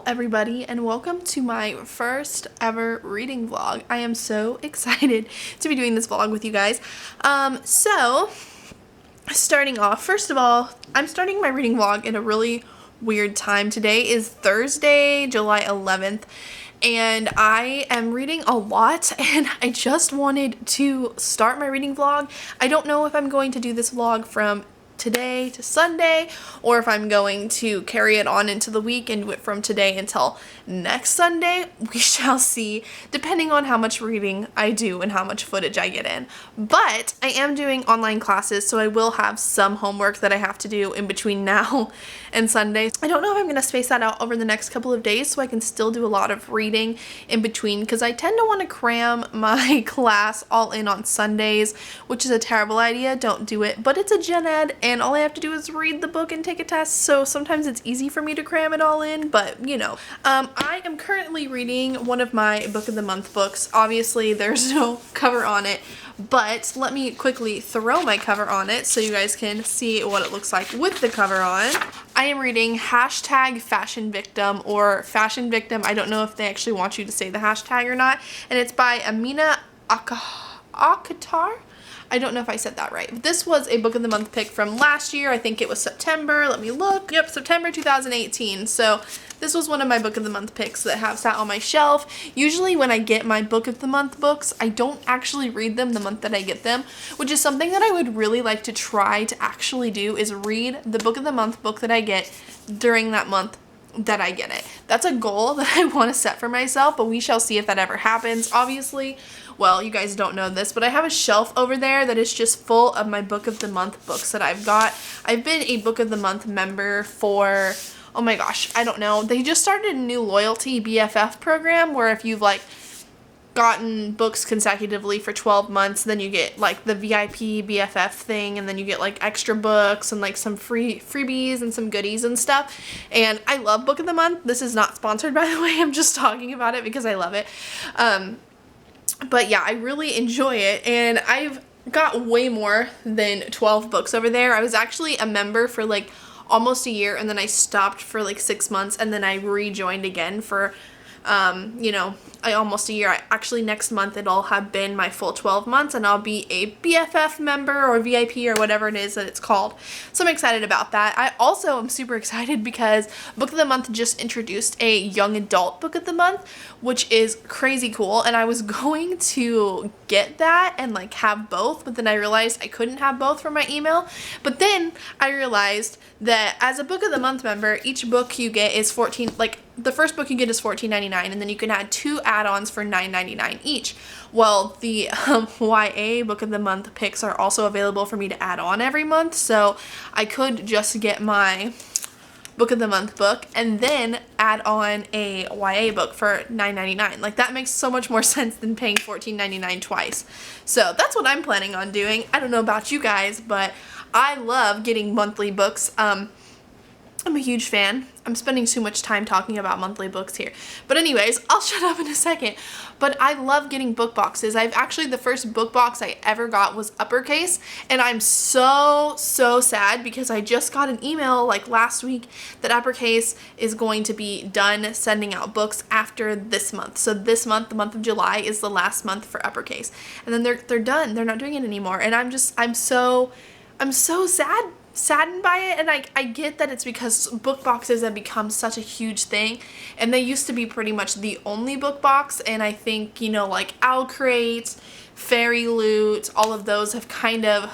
everybody, and welcome to my first ever reading vlog. I am so excited to be doing this vlog with you guys. So starting off, first of all, I'm starting my reading vlog in a really weird time. Today is Thursday, July 11th, and I am reading a lot, and I just wanted to start my reading vlog. I don't know if I'm going to do this vlog from today to Sunday, or if I'm going to carry it on into the week and do it from today until next Sunday. We shall see, depending on how much reading I do and how much footage I get in. But I am doing online classes, so I will have some homework that I have to do in between now and Sunday. I don't know if I'm going to space that out over the next couple of days so I can still do a lot of reading in between, because I tend to want to cram my class all in on Sundays, which is a terrible idea. Don't do it. But it's a gen ed, and all I have to do is read the book and take a test, so sometimes it's easy for me to cram it all in, but you know. I am currently reading one of my book of the month books. Obviously there's no cover on it, but let me quickly throw my cover on it so you guys can see what it looks like with the cover on. I am reading #Fashion Victim, or Fashion Victim. I don't know if they actually want you to say the hashtag or not, and it's by Amina Akatar. I don't know if I said that right. This was a book of the month pick from last year. I think it was September. Let me look. Yep, September 2018. So this was one of my book of the month picks that have sat on my shelf. Usually when I get my book of the month books, I don't actually read them the month that I get them, which is something that I would really like to try to actually do, is read the book of the month book that I get during that month that I get it. That's a goal that I want to set for myself, but we shall see if that ever happens. Obviously, well, you guys don't know this, but I have a shelf over there that is just full of my book of the month books that I've got. I've been a book of the month member for, oh my gosh, I don't know. They just started a new loyalty BFF program where if you've like gotten books consecutively for 12 months, then you get like the VIP BFF thing, and then you get like extra books and like some freebies and some goodies and stuff. And I love book of the month. This is not sponsored, by the way. I'm just talking about it because I love it. But yeah, I really enjoy it, and I've got way more than 12 books over there. I was actually a member for like almost a year, and then I stopped for like 6 months, and then I rejoined again for almost a year. Actually, next month it'll have been my full 12 months, and I'll be a BFF member or VIP or whatever it is that it's called. So I'm excited about that. I also am super excited because Book of the Month just introduced a young adult Book of the Month, which is crazy cool, and I was going to get that and like have both, but then I realized I couldn't have both for my email. But then I realized that as a Book of the Month member, each book you get is the first book you get is $14.99, and then you can add 2 add-ons for $9.99 each. Well, the YA Book of the Month picks are also available for me to add on every month, so I could just get my Book of the Month book and then add on a YA book for $9.99. Like, that makes so much more sense than paying $14.99 twice. So that's what I'm planning on doing. I don't know about you guys, but I love getting monthly books. I'm a huge fan. I'm spending too much time talking about monthly books here. But anyways, I'll shut up in a second. But I love getting book boxes. The first book box I ever got was Uppercase, and I'm so sad because I just got an email like last week that Uppercase is going to be done sending out books after this month. So this month, the month of July, is the last month for Uppercase. And then they're done. They're not doing it anymore. And I'm so saddened by it, and I get that it's because book boxes have become such a huge thing, and they used to be pretty much the only book box, and I think, like Owl Crate, Fairy Loot, all of those have kind of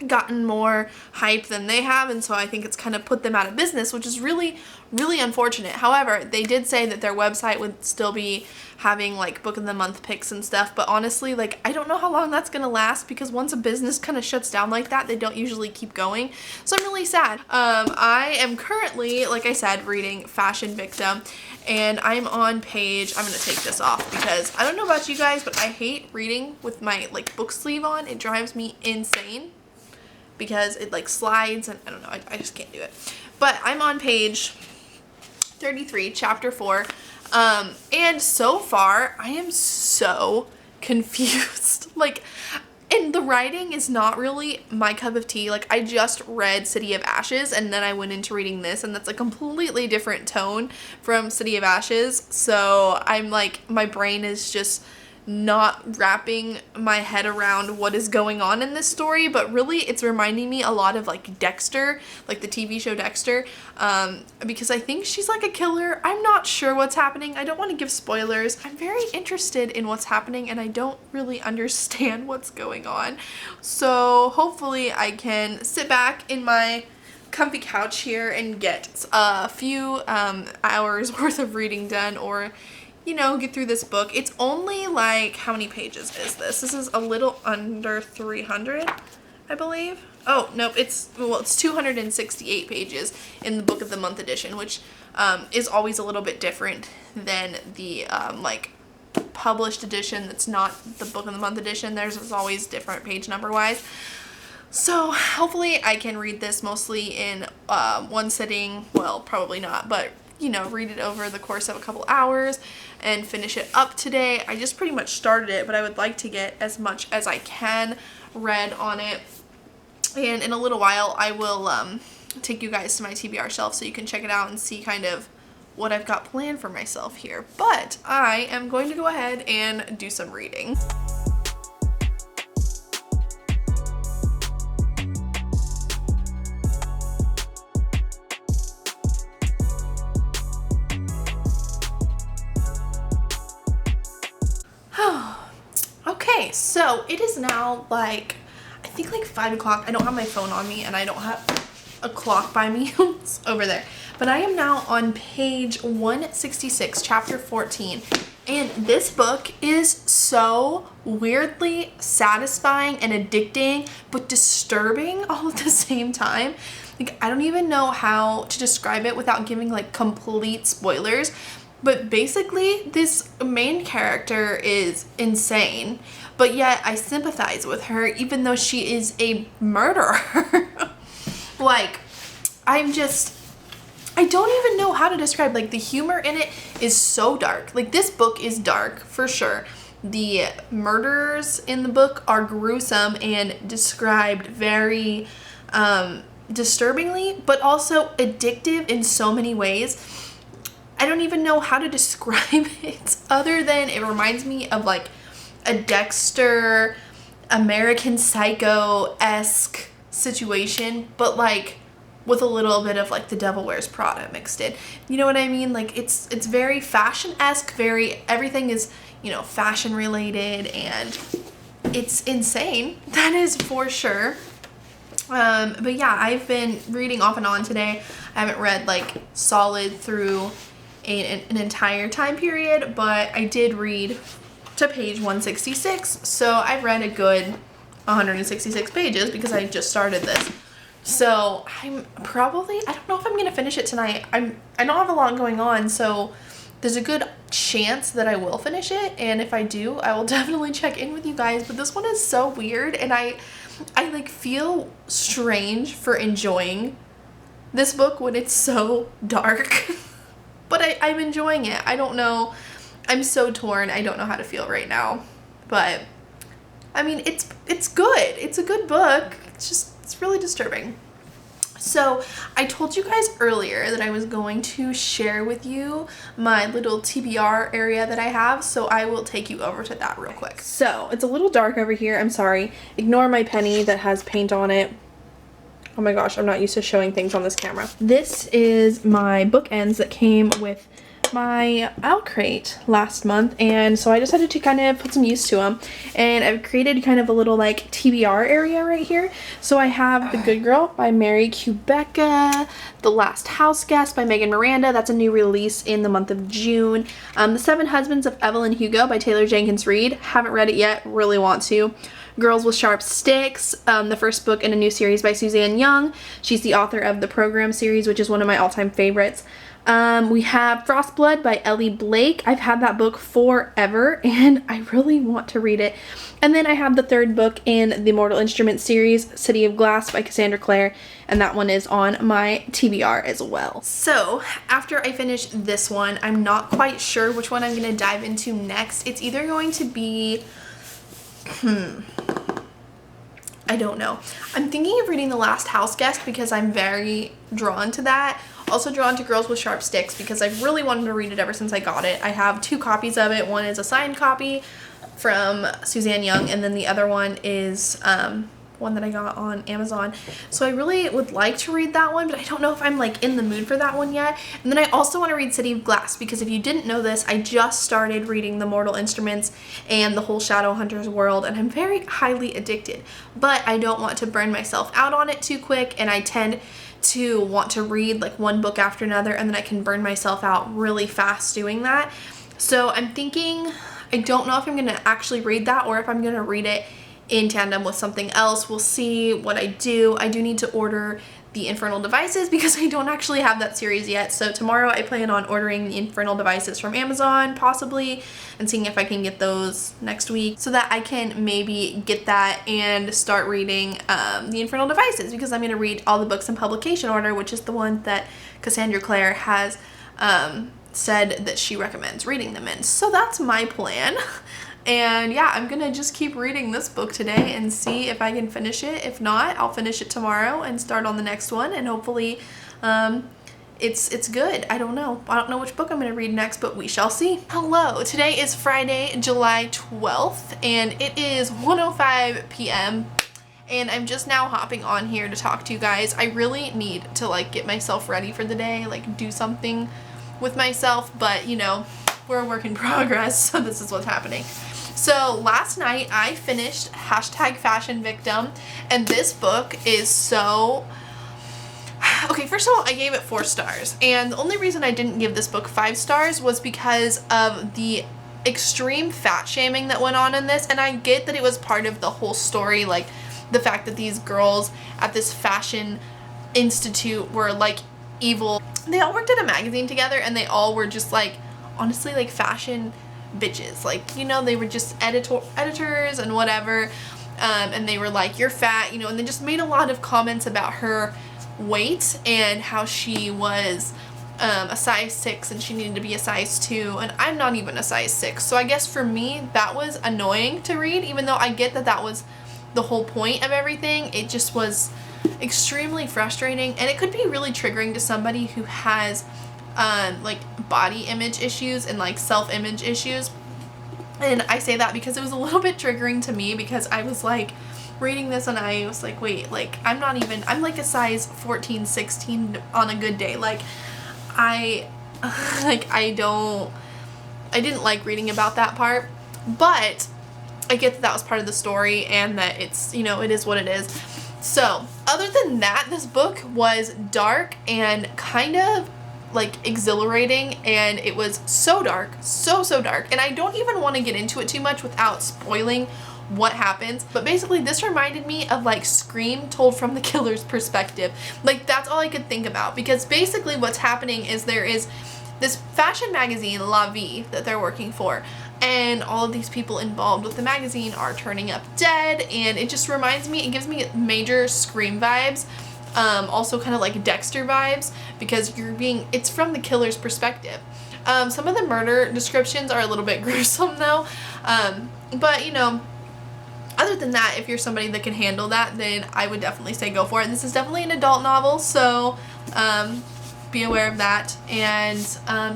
gotten more hype than they have, and so I think it's kind of put them out of business, which is really unfortunate. However, they did say that their website would still be having like Book of the Month picks and stuff, but honestly, like, I don't know how long that's gonna last, because once a business kind of shuts down like that, they don't usually keep going. So I'm really sad. I am currently, like I said, reading Fashion Victim, and I'm on page, I'm gonna take this off because I don't know about you guys, but I hate reading with my like book sleeve on. It drives me insane because it like slides, and I don't know, I just can't do it. But I'm on page 33, chapter 4, and so far I am so confused. Like, And the writing is not really my cup of tea. Like, I just read City of Ashes and then I went into reading this, and that's a completely different tone from City of Ashes. So I'm like, my brain is just not wrapping my head around what is going on in this story, but really it's reminding me a lot of like Dexter, like the TV show Dexter, because I think she's like a killer. I'm not sure what's happening. I don't want to give spoilers. I'm very interested in what's happening and I don't really understand what's going on. So hopefully I can sit back in my comfy couch here and get a few hours worth of reading done, or you know, get through this book. It's only like, how many pages is this? This is a little under 300, I believe. Oh, no, it's 268 pages in the Book of the Month edition, which is always a little bit different than the like published edition that's not the Book of the Month edition. Theirs is always different page number wise. So hopefully I can read this mostly in one sitting. Well, probably not, but you know, read it over the course of a couple hours and finish it up today. I just pretty much started it, but I would like to get as much as I can read on it. And in a little while, I will take you guys to my TBR shelf so you can check it out and see kind of what I've got planned for myself here. But I am going to go ahead and do some reading. Okay, so it is now like, I think like 5 o'clock. I don't have my phone on me and I don't have a clock by me. It's over there. But I am now on page 166, chapter 14. And this book is so weirdly satisfying and addicting, but disturbing all at the same time. Like, I don't even know how to describe it without giving like complete spoilers. But basically, this main character is insane, but yet I sympathize with her even though she is a murderer. Like, I don't even know how to describe, like, the humor in it is so dark. Like, this book is dark, for sure. The murders in the book are gruesome and described very disturbingly, but also addictive in so many ways. I don't even know how to describe it other than it reminds me of like a Dexter, American Psycho-esque situation, but like with a little bit of like The Devil Wears Prada mixed in. You know what I mean? Like it's very fashion-esque, everything is, you know, fashion related, and it's insane. That is for sure. But yeah, I've been reading off and on today. I haven't read like solid through an entire time period, but I did read to page 166, so I've read a good 166 pages because I just started this. So I don't know if I'm gonna finish it tonight. I don't have a lot going on, so there's a good chance that I will finish it, and if I do, I will definitely check in with you guys. But this one is so weird, and I like feel strange for enjoying this book when it's so dark. But I'm enjoying it. I don't know. I'm so torn. I don't know how to feel right now. But I mean, it's good. It's a good book. It's really disturbing. So I told you guys earlier that I was going to share with you my little TBR area that I have. So I will take you over to that real quick. So it's a little dark over here. I'm sorry. Ignore my penny that has paint on it. Oh my gosh, I'm not used to showing things on this camera. This is my bookends that came with my owl crate last month, and so I decided to kind of put some use to them, and I've created kind of a little like TBR area right here. So I have The Good Girl by Mary Kubecca, The Last House Guest by Megan Miranda, that's a new release in the month of June. The Seven Husbands of Evelyn Hugo by Taylor Jenkins Reid, haven't read it yet, really want to. Girls with Sharp Sticks, the first book in a new series by Suzanne Young. She's the author of the Program series, which is one of my all-time favorites. We have Frostblood by Ellie Blake. I've had that book forever and I really want to read it. And then I have the third book in the Mortal Instruments series, City of Glass by Cassandra Clare, and that one is on my TBR as well. So after I finish this one, I'm not quite sure which one I'm going to dive into next. It's either going to be I don't know. I'm thinking of reading The Last House Guest because I'm very drawn to that. Also drawn to Girls with Sharp Sticks because I've really wanted to read it ever since I got it. I have 2 copies of it. One is a signed copy from Suzanne Young, and then the other one is one that I got on Amazon. So I really would like to read that one, but I don't know if I'm like in the mood for that one yet. And then I also want to read City of Glass because if you didn't know this, I just started reading The Mortal Instruments and the whole Shadowhunters world, and I'm very highly addicted. But I don't want to burn myself out on it too quick, and I tend to want to read like one book after another, and then I can burn myself out really fast doing that. So I'm thinking, I don't know if I'm going to actually read that or if I'm going to read it in tandem with something else. We'll see what I do. I do need to order the Infernal Devices because I don't actually have that series yet. So tomorrow I plan on ordering the Infernal Devices from Amazon possibly and seeing if I can get those next week so that I can maybe get that and start reading the Infernal Devices because I'm going to read all the books in publication order, which is the one that Cassandra Clare has said that she recommends reading them in. So that's my plan. And yeah, I'm gonna just keep reading this book today and see if I can finish it. If not, I'll finish it tomorrow and start on the next one, and hopefully it's good. I don't know which book I'm gonna read next, but we shall see. Hello, today is Friday, July 12th, and it is 1:05 p.m. and I'm just now hopping on here to talk to you guys. I really need to like get myself ready for the day, like do something with myself, but you know, we're a work in progress, so this is what's happening. So last night I finished #FashionVictim, and this book is so... Okay, first of all, I gave it 4 stars, and the only reason I didn't give this book 5 stars was because of the extreme fat shaming that went on in this, and I get that it was part of the whole story, like the fact that these girls at this fashion institute were like evil. They all worked at a magazine together, and they all were just like, honestly, like fashion bitches. Like, you know, they were just editors and whatever, and they were like, you're fat, you know, and they just made a lot of comments about her weight and how she was a size 6 and she needed to be a size 2, and I'm not even a size 6. So I guess for me that was annoying to read, even though I get that that was the whole point of everything. It just was extremely frustrating, and it could be really triggering to somebody who has like body image issues and like self-image issues. And I say that because it was a little bit triggering to me because I was like reading this and I was like, wait, like I'm like a size 14, 16 on a good day. Like I didn't like reading about that part, but I get that that was part of the story and that it's, you know, it is what it is. So other than that, this book was dark and kind of like exhilarating, and it was so dark, so dark, and I don't even want to get into it too much without spoiling what happens, but basically this reminded me of like Scream told from the killer's perspective. Like that's all I could think about, because basically what's happening is there is this fashion magazine, La Vie, that they're working for, and all of these people involved with the magazine are turning up dead, and it just reminds me, it gives me major Scream vibes. Also kind of like Dexter vibes, because it's from the killer's perspective. Some of the murder descriptions are a little bit gruesome though, but you know, other than that, if you're somebody that can handle that, then I would definitely say go for it. This is definitely an adult novel, so be aware of that. And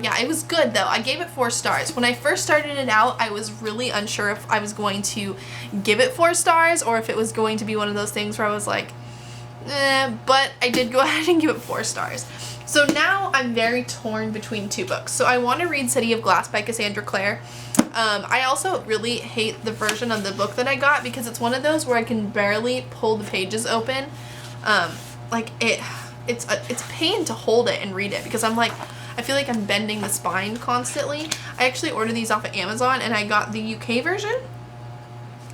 yeah, it was good though. I gave it 4 stars. When I first started it out, I was really unsure if I was going to give it 4 stars or if it was going to be one of those things where I was like, but I did go ahead and give it 4 stars. So now I'm very torn between 2 books. So I want to read City of Glass by Cassandra Clare. I also really hate the version of the book that I got because it's one of those where I can barely pull the pages open. Like it's a pain to hold it and read it because I'm like, I feel like I'm bending the spine constantly. I actually ordered these off of Amazon and I got the UK version.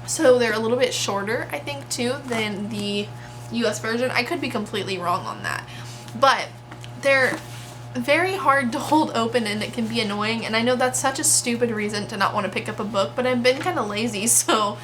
So they're a little bit shorter, I think, too, than the US version. I could be completely wrong on that, but they're very hard to hold open and it can be annoying, and I know that's such a stupid reason to not want to pick up a book, but I've been kind of lazy. So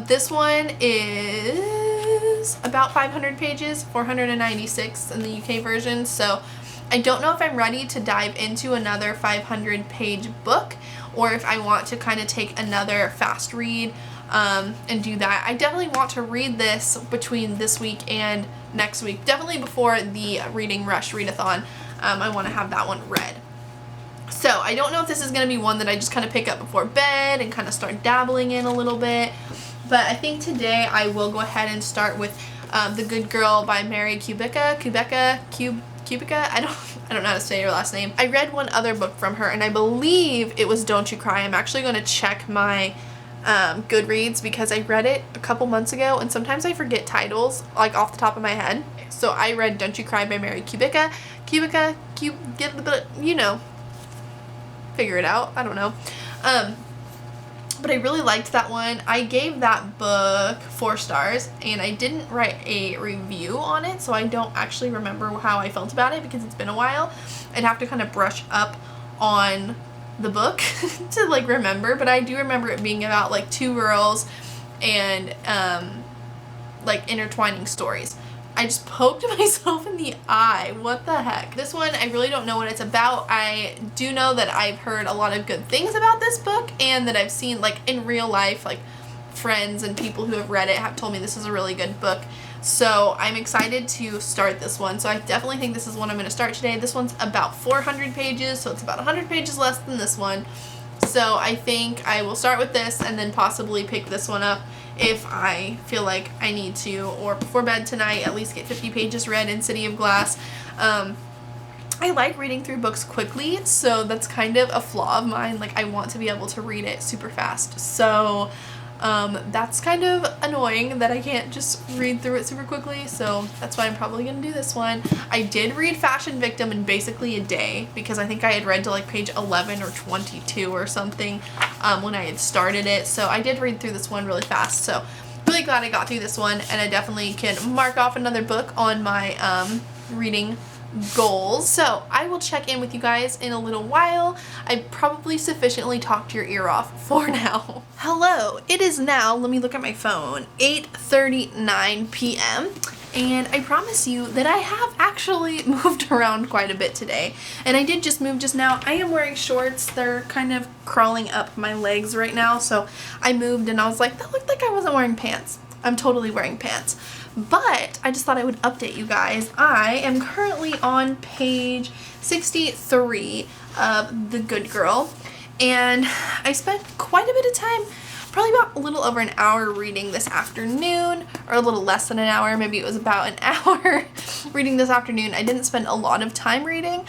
this one is about 500 pages, 496 in the UK version, so I don't know if I'm ready to dive into another 500 page book or if I want to kind of take another fast read and do that. I definitely want to read this between this week and next week. Definitely before the Reading Rush readathon. I want to have that one read. So I don't know if this is going to be one that I just kind of pick up before bed and kind of start dabbling in a little bit. But I think today I will go ahead and start with The Good Girl by Mary Kubica. Kubica? I don't know how to say her last name. I read one other book from her, and I believe it was Don't You Cry. I'm actually going to check my Goodreads because I read it a couple months ago, and sometimes I forget titles like off the top of my head. So I read Don't You Cry by Mary Kubica. You know, figure it out. I don't know. But I really liked that one. I gave that book 4 stars, and I didn't write a review on it, so I don't actually remember how I felt about it because it's been a while. I'd have to kind of brush up on the book to like remember, but I do remember it being about like 2 girls and like intertwining stories. I just poked myself in the eye. What the heck? This one, I really don't know what it's about. I do know that I've heard a lot of good things about this book, and that I've seen like in real life, like friends and people who have read it have told me this is a really good book. So I'm excited to start this one. So I definitely think this is one I'm going to start today. This one's about 400 pages, so it's about 100 pages less than this one. So I think I will start with this and then possibly pick this one up if I feel like I need to, or before bed tonight, at least get 50 pages read in City of Glass. I like reading through books quickly, so that's kind of a flaw of mine. Like, I want to be able to read it super fast. So that's kind of annoying that I can't just read through it super quickly, so that's why I'm probably going to do this one. I did read Fashion Victim in basically a day because I think I had read to like page 11 or 22 or something when I had started it, so I did read through this one really fast, so really glad I got through this one, and I definitely can mark off another book on my reading goals. So I will check in with you guys in a little while. I probably sufficiently talked your ear off for now. Hello, it is now, let me look at my phone, 8:39 p.m. and I promise you that I have actually moved around quite a bit today, and I did just move just now. I am wearing shorts. They're kind of crawling up my legs right now, so I moved and I was like, that looked like I wasn't wearing pants. I'm totally wearing pants. But I just thought I would update you guys. I am currently on page 63 of The Good Girl, and I spent quite a bit of time, probably about a little over an hour reading this afternoon, or a little less than an hour, maybe it was about an hour reading this afternoon. I didn't spend a lot of time reading.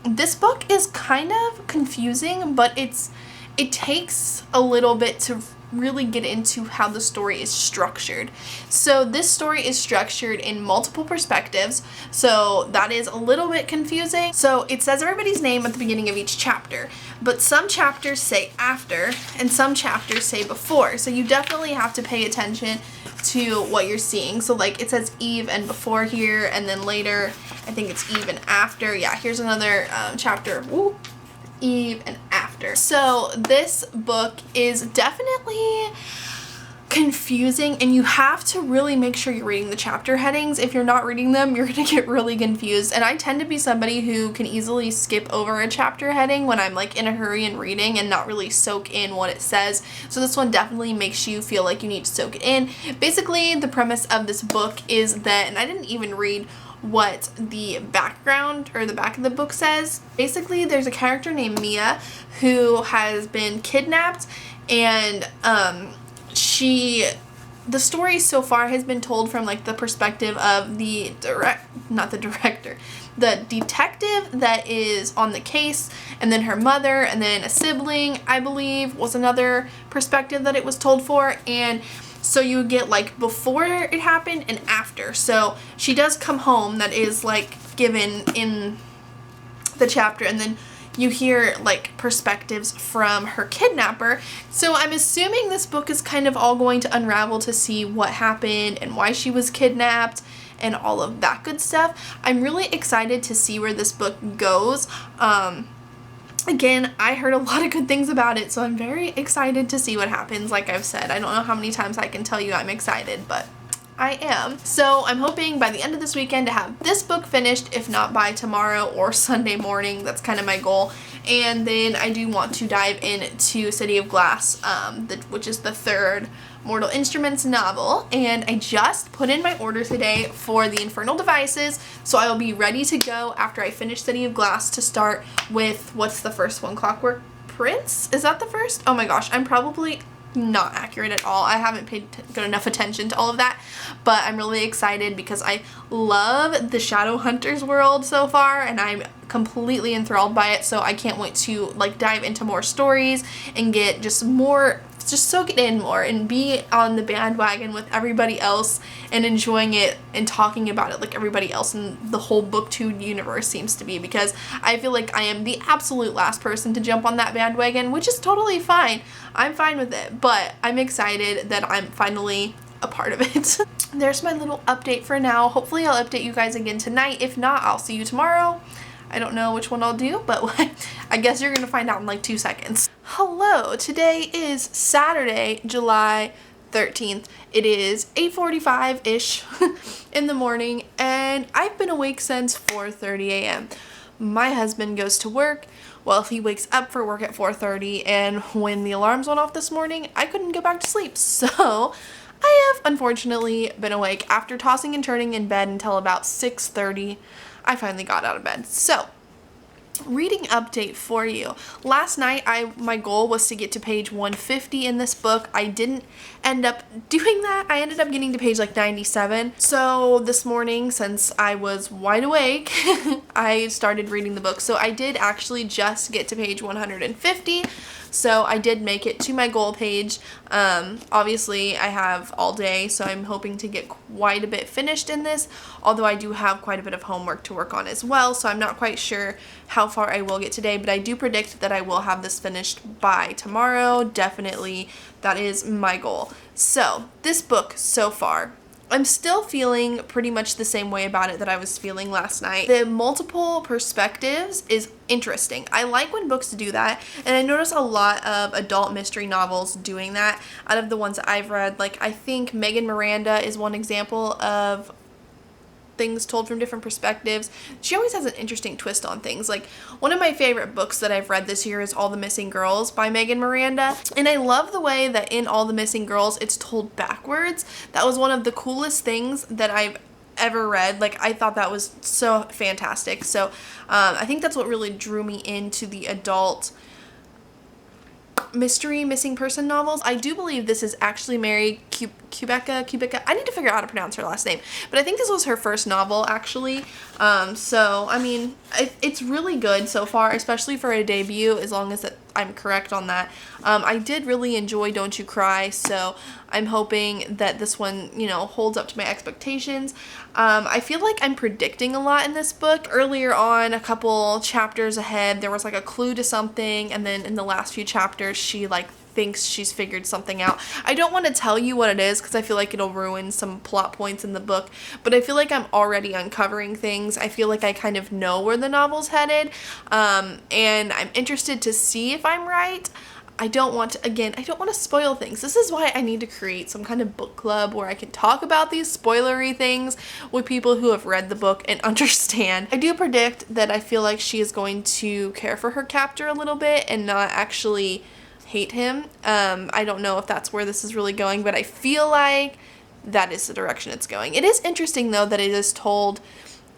This book is kind of confusing, but it takes a little bit to really get into how the story is structured. So this story is structured in multiple perspectives, so that is a little bit confusing. So it says everybody's name at the beginning of each chapter, but some chapters say after and some chapters say before, so you definitely have to pay attention to what you're seeing. So like it says Eve and before here, and then later I think it's Eve and after. Yeah, here's another chapter. Woo. Eve and after. So this book is definitely confusing, and you have to really make sure you're reading the chapter headings. If you're not reading them, you're gonna get really confused, and I tend to be somebody who can easily skip over a chapter heading when I'm like in a hurry and reading and not really soak in what it says. So this one definitely makes you feel like you need to soak it in. Basically, the premise of this book is that, and I didn't even read what the background or the back of the book says. Basically, there's a character named Mia who has been kidnapped, and the story so far has been told from like the perspective of the detective that is on the case, and then her mother, and then a sibling, I believe, was another perspective that it was told for. And so you get like before it happened and after. So she does come home, that is like given in the chapter, and then you hear like perspectives from her kidnapper. So I'm assuming this book is kind of all going to unravel to see what happened and why she was kidnapped and all of that good stuff. I'm really excited to see where this book goes. Again, I heard a lot of good things about it, so I'm very excited to see what happens. Like I've said, I don't know how many times I can tell you I'm excited, but I am. So I'm hoping by the end of this weekend to have this book finished, if not by tomorrow or Sunday morning. That's kind of my goal. And then I do want to dive into City of Glass, which is the third Mortal Instruments novel, and I just put in my order today for the Infernal Devices, so I will be ready to go after I finish City of Glass to start with, what's the first one, Clockwork Prince? Is that the first? Oh my gosh, I'm probably not accurate at all. I haven't paid good enough attention to all of that, but I'm really excited because I love the Shadowhunters world so far, and I'm completely enthralled by it, so I can't wait to like dive into more stories and get just soak it in more and be on the bandwagon with everybody else and enjoying it and talking about it like everybody else in the whole booktube universe seems to be, because I feel like I am the absolute last person to jump on that bandwagon, which is totally fine. I'm fine with it, but I'm excited that I'm finally a part of it. There's my little update for now. Hopefully I'll update you guys again tonight. If not, I'll see you tomorrow. I don't know which one I'll do, but I guess you're gonna find out in like 2 seconds. Hello, today is Saturday, July 13th. It is 8:45-ish in the morning, and I've been awake since 4:30 a.m. My husband goes to work. Well, he wakes up for work at 4:30, and when the alarms went off this morning, I couldn't go back to sleep. So I have unfortunately been awake after tossing and turning in bed until about 6:30. I finally got out of bed. So, reading update for you. Last night, my goal was to get to page 150 in this book. I didn't end up doing that. I ended up getting to page like 97. So this morning, since I was wide awake, I started reading the book. So I did actually just get to page 150. So I did make it to my goal page. Obviously I have all day, so I'm hoping to get quite a bit finished in this, although I do have quite a bit of homework to work on as well, so I'm not quite sure how far I will get today, but I do predict that I will have this finished by tomorrow. Definitely, that is my goal. So this book so far, I'm still feeling pretty much the same way about it that I was feeling last night. The multiple perspectives is interesting. I like when books do that, and I notice a lot of adult mystery novels doing that. Out of the ones that I've read, like I think Megan Miranda is one example of things told from different perspectives. She always has an interesting twist on things. Like one of my favorite books that I've read this year is All the Missing Girls by Megan Miranda, and I love the way that in All the Missing Girls it's told backwards. That was one of the coolest things that I've ever read. Like I thought that was so fantastic. So I think that's what really drew me into the adult mystery missing person novels. I do believe this is actually Mary Kubica. I need to figure out how to pronounce her last name, but I think this was her first novel actually. So I mean, it's really good so far, especially for a debut, as long as I'm correct on that. I did really enjoy Don't You Cry, so I'm hoping that this one, holds up to my expectations. I feel like I'm predicting a lot in this book. Earlier on, a couple chapters ahead, there was like a clue to something, and then in the last few chapters, she thinks she's figured something out. I don't want to tell you what it is because I feel like it'll ruin some plot points in the book, but I feel like I'm already uncovering things. I feel like I kind of know where the novel's headed, and I'm interested to see if I'm right. I don't want to spoil things. This is why I need to create some kind of book club where I can talk about these spoilery things with people who have read the book and understand. I do predict that I feel like she is going to care for her captor a little bit and not actually hate him. I don't know if that's where this is really going, but I feel like that is the direction it's going. It is interesting though that it is told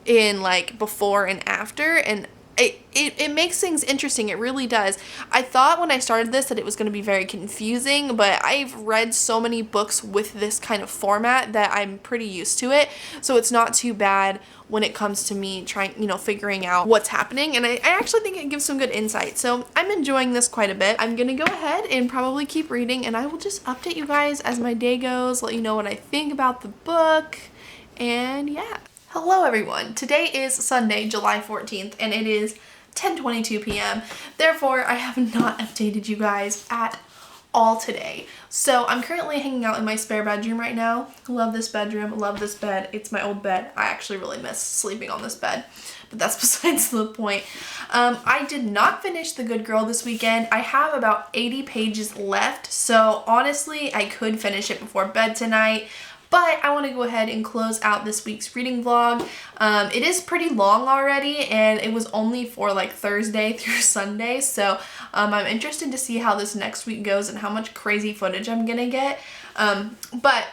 in like before and after, and it makes things interesting. It really does. I thought when I started this that it was going to be very confusing, but I've read so many books with this kind of format that I'm pretty used to it, so it's not too bad when it comes to me trying, figuring out what's happening, and I actually think it gives some good insight, so I'm enjoying this quite a bit. I'm gonna go ahead and probably keep reading, and I will just update you guys as my day goes, let you know what I think about the book, and yeah. Hello everyone, today is Sunday, July 14th, and it is 10:22 p.m. Therefore, I have not updated you guys at all today. So I'm currently hanging out in my spare bedroom right now. Love this bedroom, love this bed. It's my old bed. I actually really miss sleeping on this bed, but that's besides the point. I did not finish The Good Girl this weekend. I have about 80 pages left, so honestly, I could finish it before bed tonight, But I want to go ahead and close out this week's reading vlog. It is pretty long already, and it was only for like Thursday through Sunday, so I'm interested to see how this next week goes and how much crazy footage I'm gonna get. But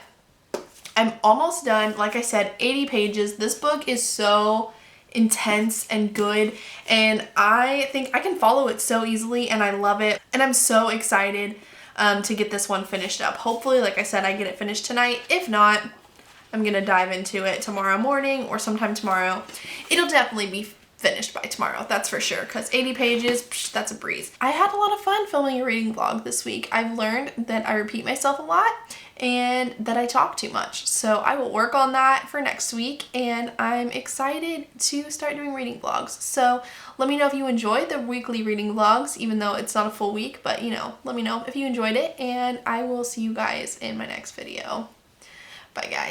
I'm almost done. Like I said, 80 pages. This book is so intense and good, and I think I can follow it so easily, and I love it, and I'm so excited to get this one finished up. Hopefully, like I said, I get it finished tonight. If not, I'm gonna dive into it tomorrow morning or sometime tomorrow. It'll definitely be finished by tomorrow, that's for sure, because 80 pages, psh, that's a breeze. I had a lot of fun filming a reading vlog this week. I've learned that I repeat myself a lot and that I talk too much. So I will work on that for next week, and I'm excited to start doing reading vlogs. So let me know if you enjoyed the weekly reading vlogs, even though it's not a full week, but you know, let me know if you enjoyed it, and I will see you guys in my next video. Bye guys.